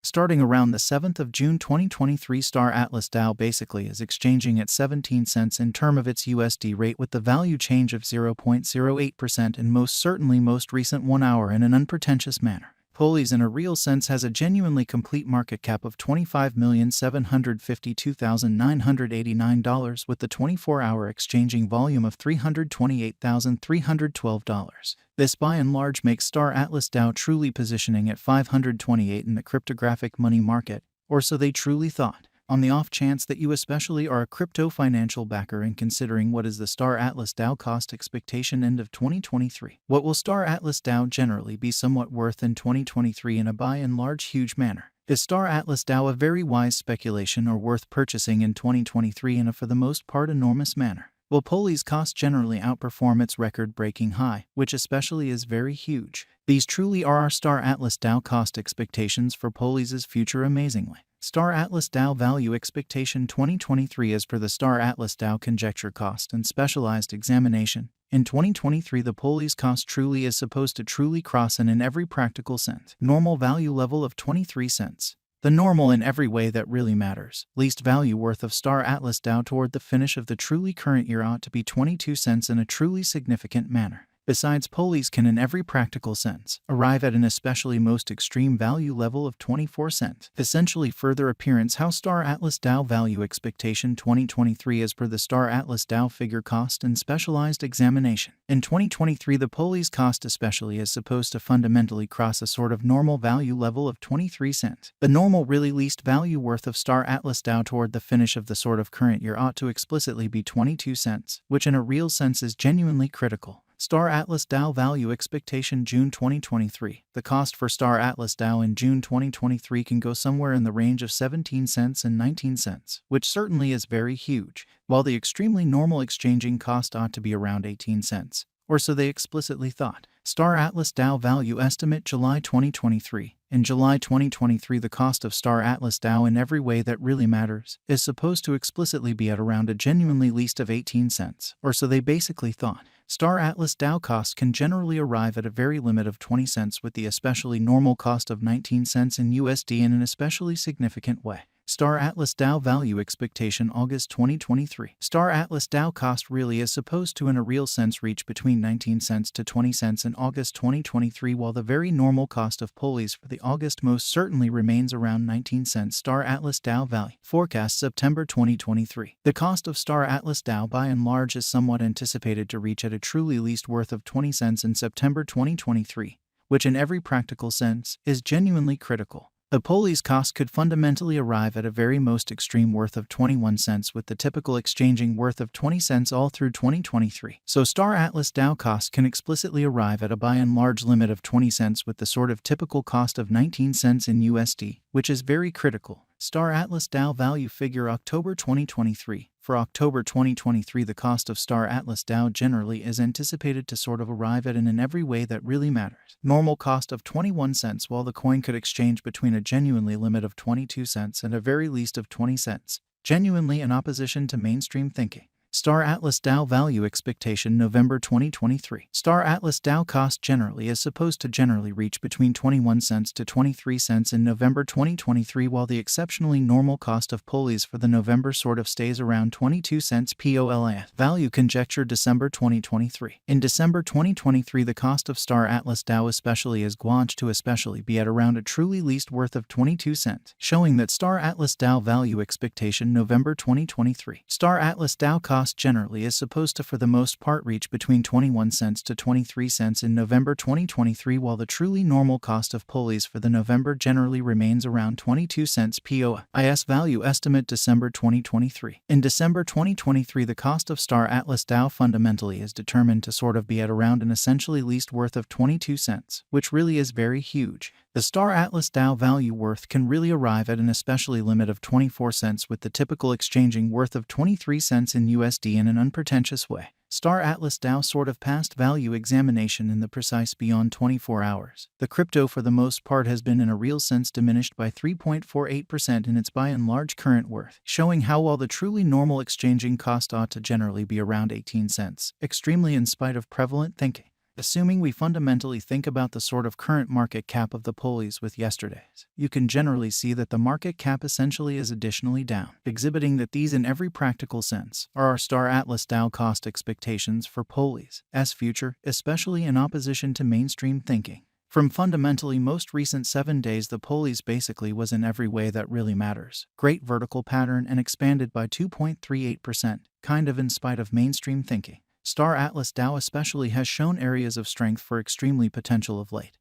Starting around the 7th of June 2023, Star Atlas DAO basically is exchanging at 17 cents in term of its USD rate with the value change of 0.08% in most recent 1 hour in an unpretentious manner. Polies in a real sense has a genuinely complete market cap of $25,752,989 with the 24-hour exchanging volume of $328,312. This by and large makes Star Atlas DAO truly positioning at 528 in the cryptographic money market, or so they truly thought. On the off chance that you especially are a crypto financial backer and considering what is the Star Atlas DAO cost expectation end of 2023. What will Star Atlas DAO generally be somewhat worth in 2023 in a by and large huge manner? Is Star Atlas DAO a very wise speculation or worth purchasing in 2023 in a for the most part enormous manner? Will Poli's cost generally outperform its record-breaking high, which especially is very huge? These truly are our Star Atlas DAO cost expectations for Poli's future amazingly. Star Atlas DAO value expectation 2023 as per the Star Atlas DAO conjecture cost and specialized examination. In 2023, the Poli's cost truly is supposed to truly cross in every practical sense normal value level of 23 cents. The normal in every way that really matters. Least value worth of Star Atlas DAO toward the finish of the truly current year ought to be 22 cents in a truly significant manner. Besides, Poli's can in every practical sense arrive at an especially most extreme value level of 24 cents. Essentially further appearance how Star Atlas DAO value expectation 2023 as per the Star Atlas DAO figure cost and specialized examination. In 2023 the Poli's cost especially is supposed to fundamentally cross a sort of normal value level of 23 cents. The normal really least value worth of Star Atlas DAO toward the finish of the sort of current year ought to explicitly be 22 cents, which in a real sense is genuinely critical. Star Atlas DAO value expectation June 2023. The cost for Star Atlas DAO in June 2023 can go somewhere in the range of 17 cents and 19 cents, which certainly is very huge, while the extremely normal exchanging cost ought to be around 18 cents, or so they explicitly thought. Star Atlas DAO value estimate July 2023. In July 2023, the cost of Star Atlas DAO in every way that really matters is supposed to explicitly be at around a genuinely least of 18 cents, or so they basically thought. Star Atlas DAO cost can generally arrive at a very limit of 20 cents with the especially normal cost of 19 cents in USD in an especially significant way. Star Atlas DAO value expectation August 2023. Star Atlas DAO cost really is supposed to in a real sense reach between 19 cents to 20 cents in August 2023 while the very normal cost of Poli's for the August most certainly remains around 19 cents. Star Atlas DAO value forecast September 2023. The cost of Star Atlas DAO by and large is somewhat anticipated to reach at a truly least worth of 20 cents in September 2023, which in every practical sense is genuinely critical. The Poli's cost could fundamentally arrive at a very most extreme worth of 21 cents with the typical exchanging worth of 20 cents all through 2023. So Star Atlas DAO cost can explicitly arrive at a by and large limit of 20 cents with the sort of typical cost of 19 cents in USD, which is very critical. Star Atlas DAO value figure October 2023. For October 2023, the cost of Star Atlas DAO generally is anticipated to sort of arrive at in every way that really matters. Normal cost of 21 cents while the coin could exchange between a genuinely limit of 22 cents and a very least of 20 cents, genuinely in opposition to mainstream thinking. Star Atlas DAO value expectation November 2023. Star Atlas DAO cost generally is supposed to generally reach between 21 cents to 23 cents in November 2023 while the exceptionally normal cost of Poli's for the November sort of stays around 22 cents POLIF. Value conjecture December 2023. In December 2023 the cost of Star Atlas DAO especially is guanched to especially be at around a truly least worth of 22 cents, showing that Star Atlas DAO value expectation November 2023. Star Atlas DAO cost generally is supposed to for the most part reach between 21 cents to 23 cents in November 2023 while the truly normal cost of Poli's for the November generally remains around 22 cents POIS. Value estimate December 2023. In December 2023 the cost of Star Atlas DAO fundamentally is determined to sort of be at around an essentially least worth of 22 cents, which really is very huge. The Star Atlas DAO value worth can really arrive at an especially limit of 24 cents with the typical exchanging worth of 23 cents in USD in an unpretentious way. Star Atlas DAO sort of past value examination in the precise beyond 24 hours. The crypto for the most part has been in a real sense diminished by 3.48% in its by and large current worth, showing how while the truly normal exchanging cost ought to generally be around 18 cents, extremely in spite of prevalent thinking. Assuming we fundamentally think about the sort of current market cap of the pulleys with yesterday's, you can generally see that the market cap essentially is additionally down, exhibiting that these in every practical sense are our Star Atlas Dow cost expectations for pulleys as future, especially in opposition to mainstream thinking. From fundamentally most recent 7 days, the pulleys basically was in every way that really matters. Great vertical pattern and expanded by 2.38%, kind of in spite of mainstream thinking. Star Atlas Dow especially has shown areas of strength for extremely potential of late.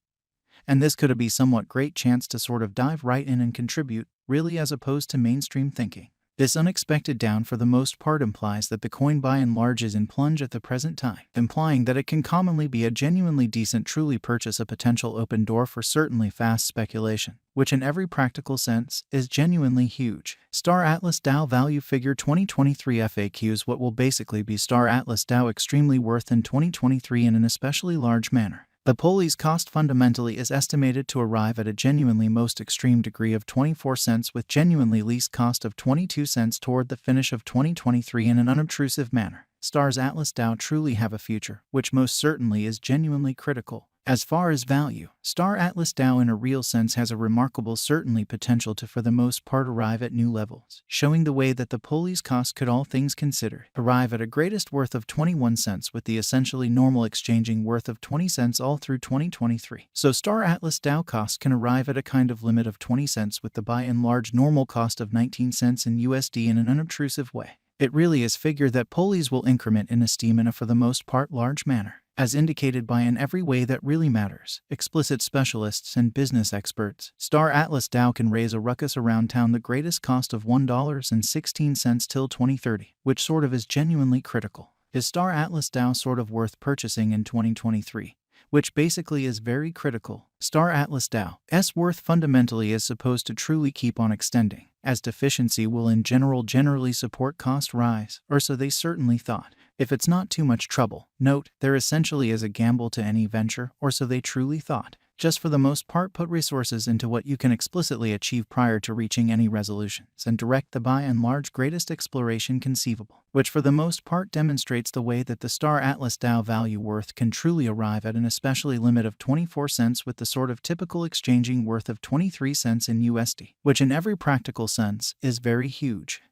And this could be somewhat great chance to sort of dive right in and contribute, really, as opposed to mainstream thinking. This unexpected down for the most part implies that the coin by and large is in plunge at the present time, implying that it can commonly be a genuinely decent truly purchase, a potential open door for certainly fast speculation, which in every practical sense is genuinely huge. Star Atlas Dow Value Figure 2023 FAQs. What will basically be Star Atlas Dow extremely worth in 2023 in an especially large manner? The pulleys cost fundamentally is estimated to arrive at a genuinely most extreme degree of 24 cents with genuinely least cost of 22 cents toward the finish of 2023 in an unobtrusive manner. Star's Atlas Dow truly have a future, which most certainly is genuinely critical. As far as value, Star Atlas Dow in a real sense has a remarkable certainly potential to for the most part arrive at new levels, showing the way that the pulleys cost could all things considered arrive at a greatest worth of 21 cents with the essentially normal exchanging worth of 20 cents all through 2023. So Star Atlas Dow cost can arrive at a kind of limit of 20 cents with the by and large normal cost of 19 cents in USD in an unobtrusive way. It really is figured that pulleys will increment in esteem in a for the most part large manner, as indicated by in every way that really matters. Explicit specialists and business experts. Star Atlas Dow can raise a ruckus around town the greatest cost of $1.16 till 2030, which sort of is genuinely critical. Is Star Atlas Dow sort of worth purchasing in 2023? Which basically is very critical. Star Atlas Dow's worth fundamentally is supposed to truly keep on extending, as deficiency will in general generally support cost rise, or so they certainly thought. If it's not too much trouble, note, there essentially is a gamble to any venture, or so they truly thought. Just for the most part put resources into what you can explicitly achieve prior to reaching any resolutions and direct the by and large greatest exploration conceivable, which for the most part demonstrates the way that the Star Atlas Dow value worth can truly arrive at an especially limit of 24 cents with the sort of typical exchanging worth of 23 cents in USD, which in every practical sense is very huge.